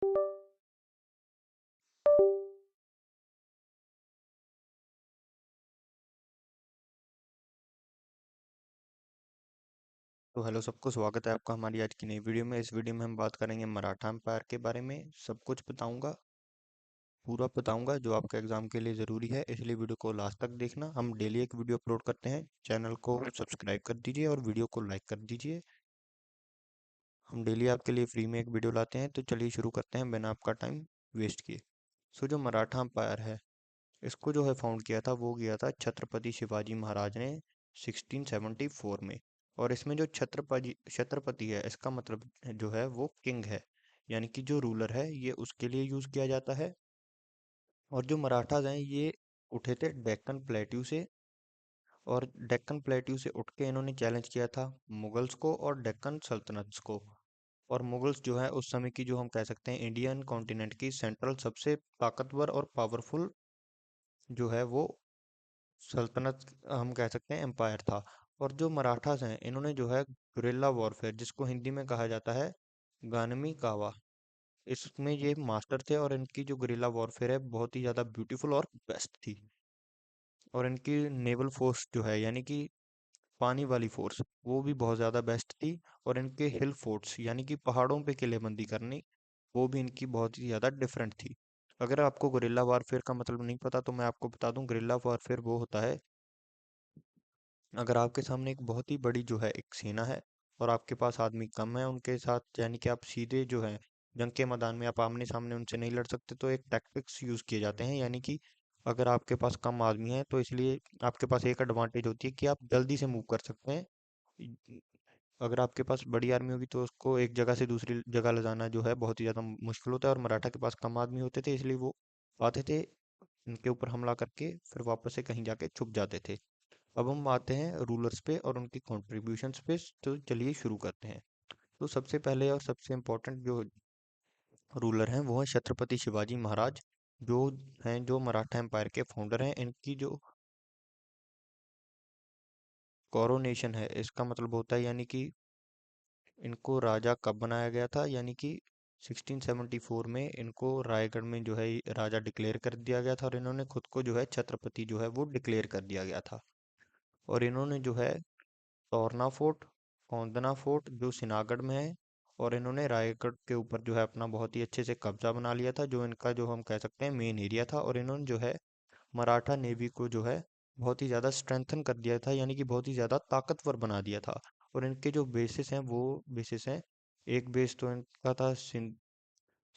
तो हेलो सबको, स्वागत है आपका हमारी आज की नई वीडियो में। इस वीडियो में हम बात करेंगे मराठा एम्पायर के बारे में। सब कुछ बताऊंगा, पूरा बताऊंगा जो आपके एग्जाम के लिए ज़रूरी है, इसलिए वीडियो को लास्ट तक देखना। हम डेली एक वीडियो अपलोड करते हैं, चैनल को सब्सक्राइब कर दीजिए और वीडियो को लाइक कर दीजिए। हम डेली आपके लिए फ्री में एक वीडियो लाते हैं। तो चलिए शुरू करते हैं बिना आपका टाइम वेस्ट किए। जो मराठा एम्पायर है, इसको जो है फाउंड किया था, वो किया था छत्रपति शिवाजी महाराज ने 1674 में। और इसमें जो छत्रपति छत्रपति है, इसका मतलब जो है वो किंग है, यानी कि जो रूलर है, ये उसके लिए यूज किया जाता है। और जो मराठास हैं, ये उठे थे डेक्कन प्लेट्यू से। और डेक्कन प्लेट्यू से उठ के इन्होंने चैलेंज किया था मुगल्स को और डेक्कन सल्तनत्स को। और मुगल्स जो है उस समय की, जो हम कह सकते हैं इंडियन कॉन्टिनेंट की सेंट्रल सबसे ताकतवर और पावरफुल जो है वो सल्तनत, हम कह सकते हैं एम्पायर था। और जो मराठास हैं, इन्होंने जो है गुरिल्ला वॉरफेयर, जिसको हिंदी में कहा जाता है गानमी कावा, इसमें ये मास्टर थे। और इनकी जो गुरिल्ला वॉरफेयर है, बहुत ही ज़्यादा ब्यूटीफुल और बेस्ट थी। और इनकी नेवल फोर्स जो है, यानी कि पानी वाली फोर्स, वो भी बहुत ज़्यादा बेस्ट थी। और इनके हिल फोर्ट्स, यानी कि पहाड़ों पे किलेबंदी करनी, वो भी इनकी बहुत ही ज़्यादा डिफरेंट थी। अगर आपको गुरिल्ला वॉरफेयर का मतलब नहीं पता, तो मैं आपको बता दूं, गुरिल्ला वॉरफेयर वो होता है, अगर आपके सामने एक बहुत ही बड़ी जो है एक सेना है और आपके पास आदमी कम है उनके साथ, यानी कि आप सीधे जो है जंग के मैदान में आप आमने सामने उनसे नहीं लड़ सकते, तो एक टैक्टिक्स यूज किए जाते हैं। यानी कि अगर आपके पास कम आदमी है, तो इसलिए आपके पास एक एडवांटेज होती है कि आप जल्दी से मूव कर सकते हैं। अगर आपके पास बड़ी आर्मी होगी, तो उसको एक जगह से दूसरी जगह ले जाना जो है बहुत ही ज़्यादा मुश्किल होता है। और मराठा के पास कम आदमी होते थे, इसलिए वो आते थे, इनके ऊपर हमला करके फिर वापस से कहीं जाके छुप जाते थे। अब हम आते हैं रूलर्स पे और उनकी कॉन्ट्रीब्यूशंस पे। तो चलिए शुरू करते हैं। तो सबसे पहले और सबसे इम्पोर्टेंट जो रूलर हैं, वो हैं छत्रपति शिवाजी महाराज, जो हैं जो मराठा एम्पायर के फाउंडर हैं। इनकी जो कोरोनेशन है, इसका मतलब होता है, यानी कि इनको राजा कब बनाया गया था, यानी कि 1674 में इनको रायगढ़ में जो है राजा डिक्लेयर कर दिया गया था। और इन्होंने खुद को जो है छत्रपति जो है वो डिक्लेयर कर दिया गया था। और इन्होंने जो है तोरना फोर्ट, औंधना फोर्ट जो सिनागढ़ में है, और इन्होंने रायगढ़ के ऊपर जो है अपना बहुत ही अच्छे से कब्जा बना लिया था, जो इनका जो हम कह सकते हैं मेन एरिया था। और इन्होंने जो है मराठा नेवी को जो है बहुत ही ज़्यादा स्ट्रेंथन कर दिया था, यानी कि बहुत ही ज़्यादा ताकतवर बना दिया था। और इनके जो बेसिस हैं, वो बेसिस हैं, एक बेस तो इनका था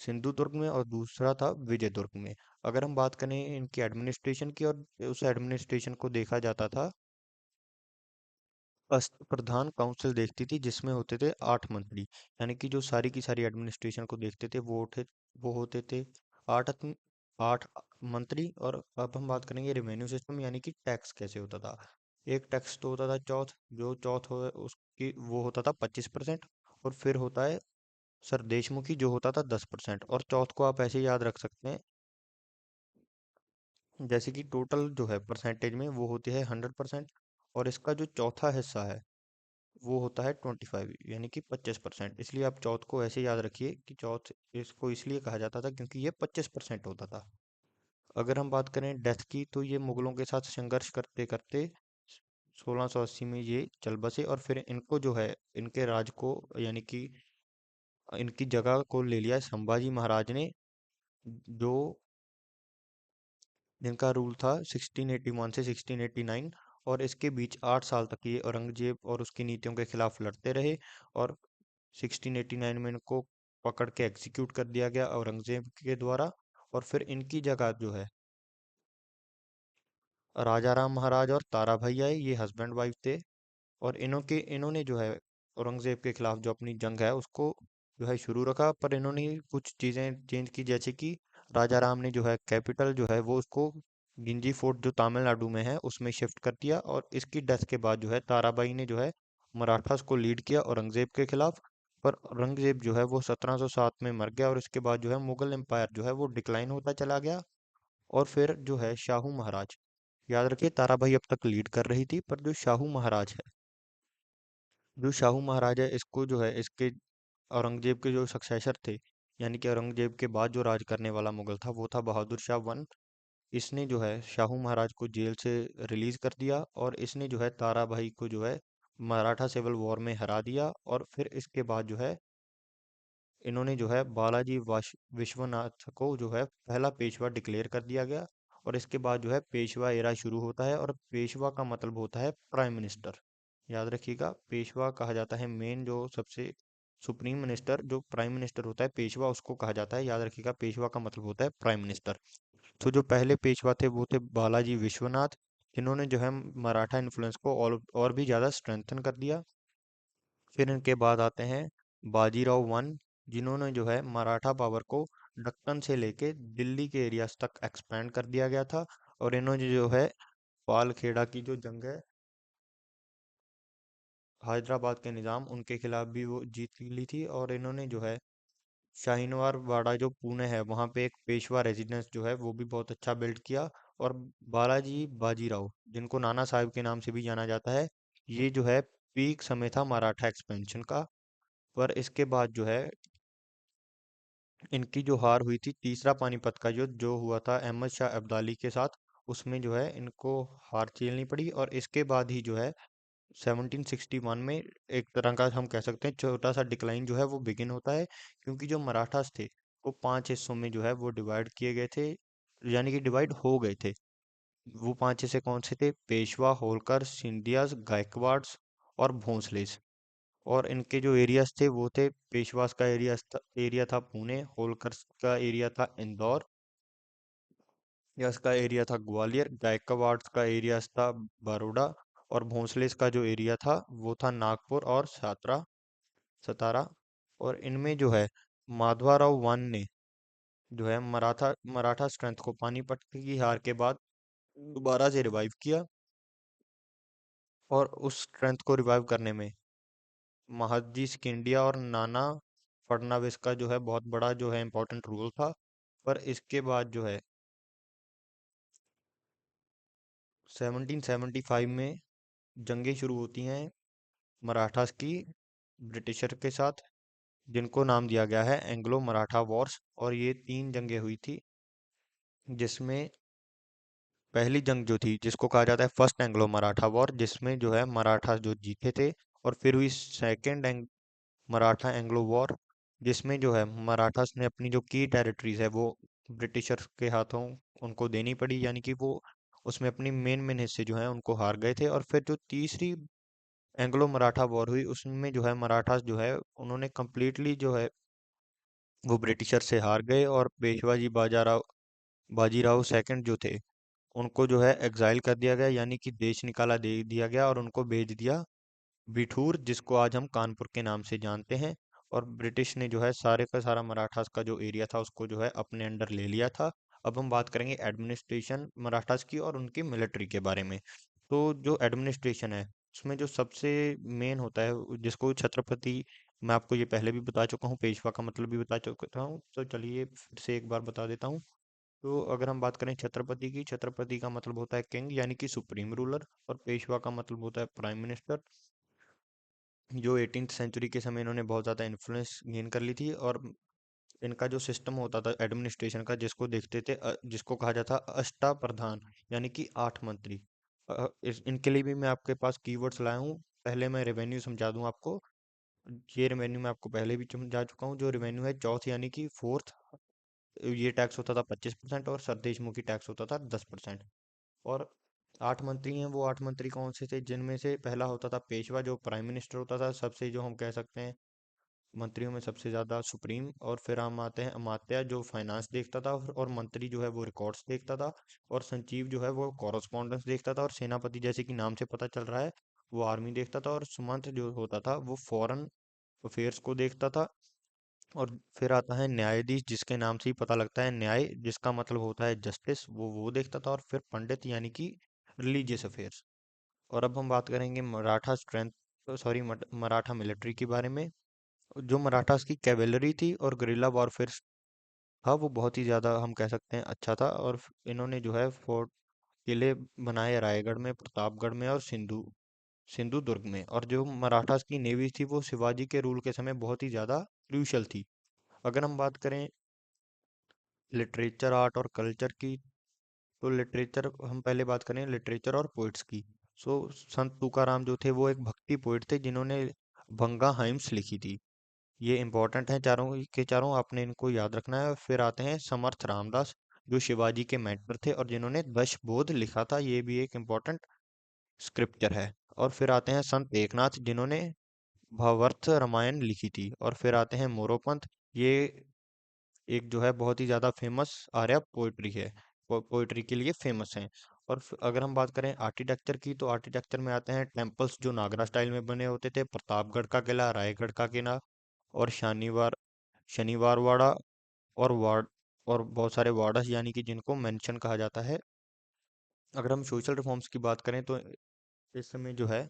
सिंधुदुर्ग में और दूसरा था विजयदुर्ग में। अगर हम बात करें इनकी एडमिनिस्ट्रेशन की, और उस एडमिनिस्ट्रेशन को देखा जाता था, प्रधान काउंसिल देखती थी, जिसमें होते थे 8 मंत्री, यानी कि जो सारी की सारी एडमिनिस्ट्रेशन को देखते थे, वो होते थे 8 मंत्री। और अब हम बात करेंगे रेवेन्यू सिस्टम, यानी कि टैक्स कैसे होता था। एक टैक्स तो होता था चौथ, जो चौथ हो उसकी वो होता था 25%। और फिर होता है सर देशमुखी, जो होता था 10%। और चौथ को आप ऐसे याद रख सकते हैं, जैसे कि टोटल जो है परसेंटेज में वो होती है 100%। और इसका जो चौथा हिस्सा है, वो होता है 25, यानी कि 25%। इसलिए आप चौथ को ऐसे याद रखिए कि चौथ इसको इसलिए कहा जाता था क्योंकि ये 25% होता था। अगर हम बात करें डेथ की, तो ये मुगलों के साथ संघर्ष करते करते 1680 में ये चल बसे। और फिर इनको जो है इनके राज को, यानी कि इनकी जगह को ले लिया संभाजी महाराज ने, जो जिनका रूल था 1681 से 1689। और इसके बीच 8 साल तक ये औरंगजेब और उसकी नीतियों के खिलाफ लड़ते रहे। और 1689 में इनको पकड़ के एग्जीक्यूट कर दिया गया औरंगजेब के द्वारा। और फिर इनकी जगह जो है राजा राम महाराज और ताराभाई आए, ये हस्बैंड वाइफ थे। और इन्होंने जो है औरंगजेब के खिलाफ जो अपनी जंग है उसको जो है शुरू रखा। पर इन्होंने कुछ चीज़ें चेंज की, जैसे कि राजा राम ने जो है कैपिटल जो है वो उसको गिंजी फोर्ट जो तमिलनाडु में है उसमें शिफ्ट कर दिया। और इसकी डेथ के बाद जो है ताराबाई ने जो है मराठास को लीड किया औरंगजेब के खिलाफ। पर औरंगजेब जो है वो 1707 में मर गया। और इसके बाद जो है मुगल एम्पायर जो है वो डिक्लाइन होता चला गया। और फिर जो है शाहू महाराज, याद रखिए ताराबाई अब तक लीड कर रही थी, पर जो शाहू महाराज है, जो शाहू महाराज है, इसको जो है इसके औरंगजेब के जो सक्सेसर थे, यानी कि औरंगजेब के बाद जो राज करने वाला मुगल था वो था बहादुर शाह वन। इसने जो है शाहू महाराज को जेल से रिलीज कर दिया, और इसने जो है ताराबाई को जो है मराठा सिविल वॉर में हरा दिया। और फिर इसके बाद जो है इन्होंने जो है बालाजी विश्वनाथ को जो है पहला पेशवा डिक्लेयर कर दिया गया। और इसके बाद जो है पेशवा एरा शुरू होता है, और पेशवा का मतलब होता है प्राइम मिनिस्टर। याद रखिएगा, पेशवा कहा जाता है मेन जो सबसे सुप्रीम मिनिस्टर, जो प्राइम मिनिस्टर होता है पेशवा उसको कहा जाता है। याद रखिएगा, पेशवा का मतलब होता है प्राइम मिनिस्टर। तो जो पहले पेशवा थे वो थे बालाजी विश्वनाथ, जिन्होंने जो है मराठा इन्फ्लुएंस को और भी ज्यादा स्ट्रेंथन कर दिया। फिर इनके बाद आते हैं बाजीराव वन, जिन्होंने जो है मराठा पावर को दक्कन से लेके दिल्ली के एरियाज तक एक्सपेंड कर दिया गया था। और इन्होंने जो है पालखेड़ा की जो जंग है, हैदराबाद के निजाम उनके खिलाफ भी वो जीत ली थी। और इन्होंने जो है शाहीनवार वाड़ा जो पुणे है वहां पे एक पेशवा रेजिडेंस जो है वो भी बहुत अच्छा बिल्ड किया। और बालाजी बाजीराव, जिनको नाना साहब के नाम से भी जाना जाता है, ये जो है पीक समय था मराठा एक्सपेंशन का। पर इसके बाद जो है इनकी जो हार हुई थी तीसरा पानीपत का युद्ध जो हुआ था अहमद शाह अब्दाली के साथ, उसमें जो है इनको हार झेलनी पड़ी। और इसके बाद ही जो है 1761 में एक तरह का हम कह सकते हैं छोटा सा डिक्लाइन जो है वो बिगिन होता है, क्योंकि जो मराठास थे वो 5 हिस्सों में जो है वो डिवाइड किए गए थे, यानी कि डिवाइड हो गए थे। वो 5 हिस्से कौन से थे? पेशवा, होलकर, सिंधियास, गायकवाड्स और भोंसलेस। और इनके जो एरियाज थे वो थे, पेशवास का एरिया था पुणे, होलकर का एरिया था इंदौर, यश का एरिया था ग्वालियर, गायकवाड़ का एरिया था बड़ौदा, और भोंसलेस का जो एरिया था वो था नागपुर और सतारा। और इनमें जो है माधवाराव वन ने जो है मराठा मराठा स्ट्रेंथ को पानीपत की हार के बाद दोबारा से रिवाइव किया। और उस स्ट्रेंथ को रिवाइव करने में महादजी सिंधिया और नाना फडणवीस का जो है बहुत बड़ा जो है इम्पोर्टेंट रोल था। पर इसके बाद जो है 1775 में जंगें शुरू होती हैं मराठास की ब्रिटिशर के साथ, जिनको नाम दिया गया है एंग्लो मराठा वॉर्स। और ये 3 जंगें हुई थी, जिसमें पहली जंग जो थी जिसको कहा जाता है फर्स्ट एंग्लो मराठा वॉर, जिसमें जो है मराठा जो जीते थे। और फिर हुई सेकेंड मराठा एंग्लो वॉर, जिसमें जो है मराठास ने अपनी जो की टेरिटरीज है वो ब्रिटिशर्स के हाथों उनको देनी पड़ी, यानी कि वो उसमें अपनी मेन मेन हिस्से जो है उनको हार गए थे। और फिर जो तीसरी एंग्लो मराठा वॉर हुई उसमें जो है मराठास जो है उन्होंने कंप्लीटली जो है वो ब्रिटिशर से हार गए, और पेशवाजी बाजीराव सेकंड जो थे उनको जो है एग्जाइल कर दिया गया, यानी कि देश निकाला दे दिया गया, और उनको भेज दिया बिठूर, जिसको आज हम कानपुर के नाम से जानते हैं। और ब्रिटिश ने जो है सारे का सारा मराठास का जो एरिया था उसको जो है अपने अंडर ले लिया था। अब हम बात करेंगे एडमिनिस्ट्रेशन मराठास की और उनकी मिलिट्री के बारे में। तो जो एडमिनिस्ट्रेशन है उसमें जो सबसे मेन होता है जिसको छत्रपति, मैं आपको ये पहले भी बता चुका हूँ, पेशवा का मतलब भी बता चुका हूँ, तो चलिए फिर से एक बार बता देता हूँ। तो अगर हम बात करें छत्रपति की, छत्रपति का मतलब होता है किंग, यानी कि सुप्रीम रूलर। और पेशवा का मतलब होता है प्राइम मिनिस्टर, जो 18th सेंचुरी के समय इन्होंने बहुत ज़्यादा इन्फ्लुएंस गेन कर ली थी। और इनका जो सिस्टम होता था एडमिनिस्ट्रेशन का, जिसको देखते थे जिसको कहा जाता अष्टा प्रधान, यानी कि 8 मंत्री। इनके लिए भी मैं आपके पास कीवर्ड्स लाया हूँ। पहले मैं रेवेन्यू समझा दूं आपको। ये रेवेन्यू मैं आपको पहले भी समझा चुका हूँ। जो रेवेन्यू है चौथ यानी कि फोर्थ, ये टैक्स होता था 25%, और सरदेशमुखी टैक्स होता था 10%। और 8 मंत्री हैं, वो 8 मंत्री कौन से थे? जिनमें से पहला होता था पेशवा, जो प्राइम मिनिस्टर होता था, सबसे जो हम कह सकते हैं मंत्रियों में सबसे ज्यादा सुप्रीम। और फिर हम आते हैं अमात्य, जो फाइनेंस देखता था, और मंत्री जो है वो रिकॉर्ड्स देखता था, और संजीव जो है वो कॉरस्पॉन्डेंस देखता था, और सेनापति जैसे कि नाम से पता चल रहा है वो आर्मी देखता था, और सुमंत जो होता था वो फॉरेन अफेयर्स को देखता था। और फिर आता है न्यायाधीश, जिसके नाम से ही पता लगता है न्याय, जिसका मतलब होता है जस्टिस, वो देखता था। और फिर पंडित, यानी कि रिलीजियस अफेयर्स। और अब हम बात करेंगे Maratha strength, sorry, Maratha military के बारे में। जो मराठास की कैवेलरी थी और गुरिल्ला वॉरफेयर था वो बहुत ही ज़्यादा हम कह सकते हैं अच्छा था। और इन्होंने जो है फोर्ट किले बनाए रायगढ़ में, प्रतापगढ़ में और सिंधु दुर्ग में। और जो मराठास की नेवी थी वो शिवाजी के रूल के समय बहुत ही ज़्यादा क्रूशल थी। अगर हम बात करें लिटरेचर, आर्ट और कल्चर की, तो लिटरेचर हम पहले बात करें लिटरेचर और पोइट्स की। सो संत तुकाराम जो थे वो एक भक्ति पोइट थे जिन्होंने भंगा हाइम्स लिखी थी। ये इंपॉर्टेंट है, चारों के चारों आपने इनको याद रखना है। फिर आते हैं समर्थ रामदास, जो शिवाजी के मेंटर थे और जिन्होंने दशबोध लिखा था, ये भी एक इम्पोर्टेंट स्क्रिप्चर है। और फिर आते हैं संत एकनाथ, जिन्होंने भावार्थ रामायण लिखी थी। और फिर आते हैं मोरोपंत, ये एक जो है बहुत ही ज़्यादा फेमस आर्या पोइट्री है, पोइट्री के लिए फेमस हैं। और अगर हम बात करें आर्किटेक्चर की, तो आर्किटेक्चर में आते हैं टेम्पल्स जो नागरा स्टाइल में बने होते थे, प्रतापगढ़ का किला, रायगढ़ का किला, और शनिवारवाड़ा, और वार्ड, और बहुत सारे वार्डस यानी कि जिनको मेंशन कहा जाता है। अगर हम सोशल रिफॉर्म्स की बात करें, तो इस समय जो है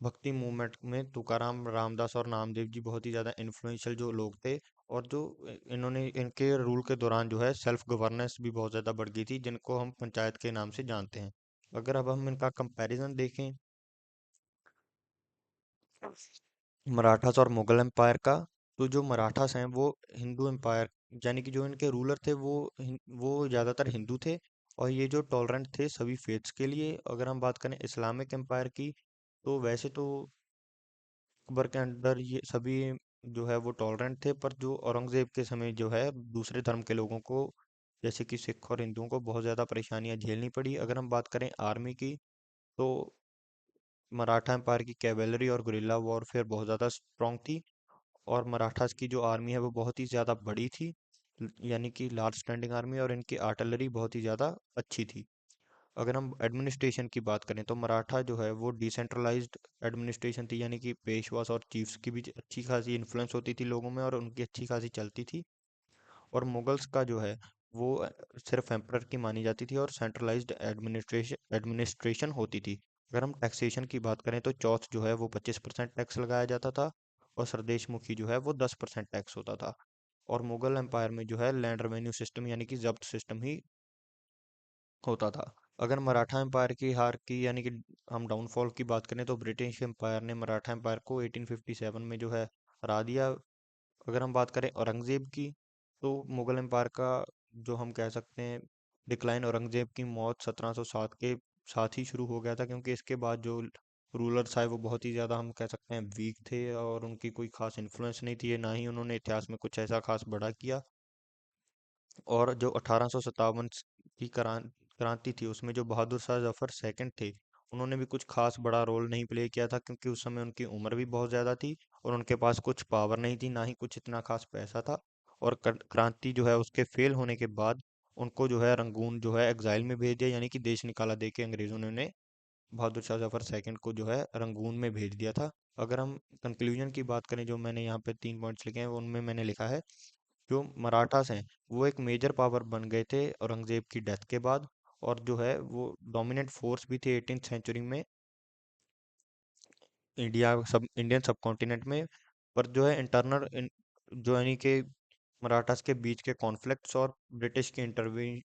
भक्ति मूवमेंट में तुकाराम, रामदास और नामदेव जी बहुत ही ज़्यादा इन्फ्लुएंशियल जो लोग थे। और जो इन्होंने, इनके रूल के दौरान जो है सेल्फ गवर्नेंस भी बहुत ज़्यादा बढ़ गई थी, जिनको हम पंचायत के नाम से जानते हैं। अगर अब हम इनका कंपैरिजन देखें मराठास और मुगल एम्पायर का, तो जो मराठास हैं वो हिंदू एम्पायर, यानी कि जो इनके रूलर थे वो वो ज़्यादातर हिंदू थे, और ये जो टॉलरेंट थे सभी फेथ्स के लिए। अगर हम बात करें इस्लामिक एम्पायर की, तो वैसे तो अकबर के अंडर ये सभी जो है वो टॉलरेंट थे, पर जो औरंगजेब के समय जो है दूसरे धर्म के लोगों को, जैसे कि सिख और हिंदुओं को, बहुत ज़्यादा परेशानियां झेलनी पड़ी। अगर हम बात करें आर्मी की, तो मराठा एम्पायर की कैवेलरी और गुरिल्ला वॉरफेयर बहुत ज़्यादा स्ट्रांग थी, और मराठास की जो आर्मी है वो बहुत ही ज़्यादा बड़ी थी, यानी कि लार्ज स्टैंडिंग आर्मी, और इनकी आर्टिलरी बहुत ही ज़्यादा अच्छी थी। अगर हम एडमिनिस्ट्रेशन की बात करें, तो मराठा जो है वो डिसेंट्रलाइज्ड एडमिनिस्ट्रेशन थी, यानी कि पेशवास और चीफ्स की भी अच्छी खासी इन्फ्लुएंस होती थी लोगों में, और उनकी अच्छी खासी चलती थी। और मुगल्स का जो है वो सिर्फ एम्परर की मानी जाती थी, और सेंट्रलाइज्ड एडमिनिस्ट्रेशन एडमिनिस्ट्रेशन होती थी। अगर हम टैक्सेशन की बात करें, तो चौथ जो है वो 25% टैक्स लगाया जाता था, और सरदेश मुखी जो है वो 10% टैक्स होता था। और मुगल एम्पायर में जो है लैंड रेवेन्यू सिस्टम यानी कि जब्त सिस्टम ही होता था। अगर मराठा एम्पायर की हार की, यानी कि हम डाउनफॉल की बात करें, तो ब्रिटिश एम्पायर ने मराठा एम्पायर को 1857 में जो है हरा दिया। अगर हम बात करें औरंगजेब की, तो मुगल एम्पायर का जो हम कह सकते हैं डिक्लाइन, औरंगजेब की मौत 1707 के साथ ही शुरू हो गया था, क्योंकि इसके बाद जो रूलर्स आए वो बहुत ही ज़्यादा हम कह सकते हैं वीक थे, और उनकी कोई खास इन्फ्लुएंस नहीं थी, ना ही उन्होंने इतिहास में कुछ ऐसा खास बड़ा किया। और जो 1857 की क्रांति थी, उसमें जो बहादुर शाह जफर सेकंड थे, उन्होंने भी कुछ खास बड़ा रोल नहीं प्ले किया था, क्योंकि उस समय उनकी उम्र भी बहुत ज़्यादा थी, और उनके पास कुछ पावर नहीं थी, ना ही कुछ इतना खास पैसा था। और क्रांति जो है उसके फेल होने के बाद उनको जो है रंगून जो है एग्जाइल में भेज दिया, यानी कि देश निकाला दे के अंग्रेजों ने उन्हें, बहादुर शाह जफर सेकंड को जो है रंगून में भेज दिया था। अगर हम कंक्लूजन की बात करें, जो मैंने यहाँ पे 3 पॉइंट्स लिखे हैं, उनमें मैंने लिखा है जो मराठास हैं वो एक मेजर पावर बन गए थे औरंगजेब की डेथ के बाद, और जो है वो डोमिनेंट फोर्स भी थे 18th सेंचुरी में इंडियन सब कॉन्टिनेंट में। पर जो है जो यानी कि मराठास के बीच के कॉन्फ्लिक्ट्स और ब्रिटिश के इंटरव्यू,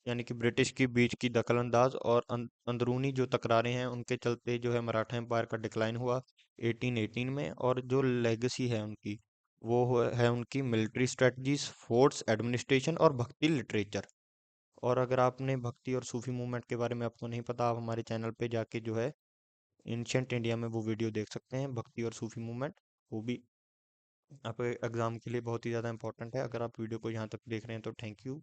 यानी कि ब्रिटिश की बीच की दखलंदाज और अंदरूनी जो तकरारें हैं, उनके चलते जो है मराठा एम्पायर का डिक्लाइन हुआ 1818 में। और जो लेगेसी है उनकी, वो है उनकी मिलिट्री स्ट्रेटजीज, फोर्ट्स एडमिनिस्ट्रेशन और भक्ति लिटरेचर। और अगर आपने भक्ति और सूफी मूवमेंट के बारे में आपको नहीं पता, आप हमारे चैनल पे जाके जो है एंशियंट इंडिया में वो वीडियो देख सकते हैं, भक्ति और सूफी मूवमेंट। वो भी आपके एग्जाम के लिए बहुत ही ज़्यादा इंपॉर्टेंट है। अगर आप वीडियो को यहाँ तक देख रहे हैं तो थैंक यू।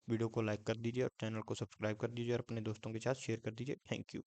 वीडियो को लाइक कर दीजिए और चैनल को सब्सक्राइब कर दीजिए और अपने दोस्तों के साथ शेयर कर दीजिए। Thank you.